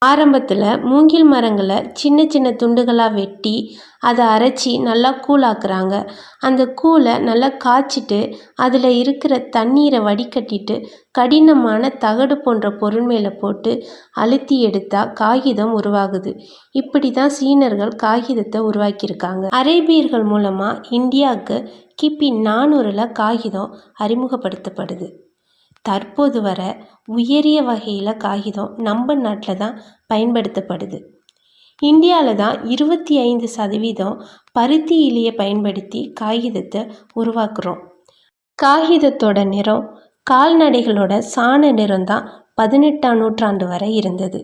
ஆரம்பத்தில் மூங்கில் மரங்களை சின்ன சின்ன துண்டுகளாக வெட்டி அதை அரைச்சி நல்லா கூழாக்குறாங்க. அந்த கூழை நல்லா காய்ச்சிட்டு அதில் இருக்கிற தண்ணீரை வடிகட்டிட்டு கடினமான தகடு போன்ற பொருள் மேலே போட்டு அழுத்தி எடுத்தால் காகிதம் உருவாகுது. இப்படி தான் சீனர்கள் காகிதத்தை உருவாக்கியிருக்காங்க. அரேபியர்கள் மூலமாக இந்தியாவுக்கு கிபி 400ல் காகிதம் அறிமுகப்படுத்தப்படுது. தற்போது வர உயரிய வகையில் காகிதம் நம்ம நாட்டில் தான் பயன்படுத்தப்படுது. இந்தியாவில் தான் 25% பருத்தி இலையை பயன்படுத்தி காகிதத்தை உருவாக்குறோம். காகிதத்தோட நிறம் கால்நடைகளோட சாண நிறம் தான் 18ஆம் நூற்றாண்டு வரை இருந்தது.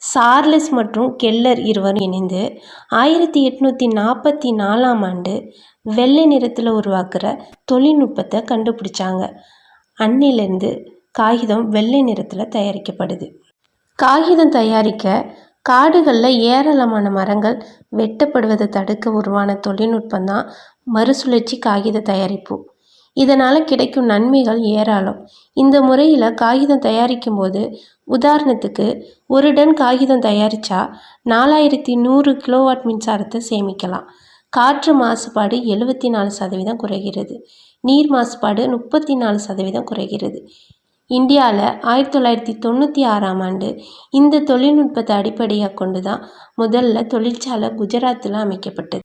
சார்லஸ் மற்றும் கெல்லர் இருவரும் இணைந்து 1844ஆம் ஆண்டு வெள்ளை நிறத்தில் உருவாக்குற தொழில்நுட்பத்தை கண்டுபிடிச்சாங்க. அன்னிலிருந்து காகிதம் வெள்ளை நிறத்தில் தயாரிக்கப்படுது. காகிதம் தயாரிக்க காடுகளில் ஏராளமான மரங்கள் வெட்டப்படுவதை தடுக்க உருவான தொழில்நுட்பம் தான் மறுசுழற்சி காகித தயாரிப்பு. இதனால் கிடைக்கும் நன்மைகள் ஏராளம். இந்த முறையில் காகிதம் தயாரிக்கும் போது உதாரணத்துக்கு 1 டன் காகிதம் தயாரித்தா 4100 கிலோவாட் மின்சாரத்தை சேமிக்கலாம். காற்று மாசுபாடு 74% குறைகிறது. நீர் மாசுபாடு 34% குறைகிறது. இந்தியாவில் 1996ஆம் ஆண்டு இந்த தொழில்நுட்பத்தை அடிப்படையாக கொண்டு தான் முதல்ல தொழிற்சாலை குஜராத்தில் அமைக்கப்பட்டது.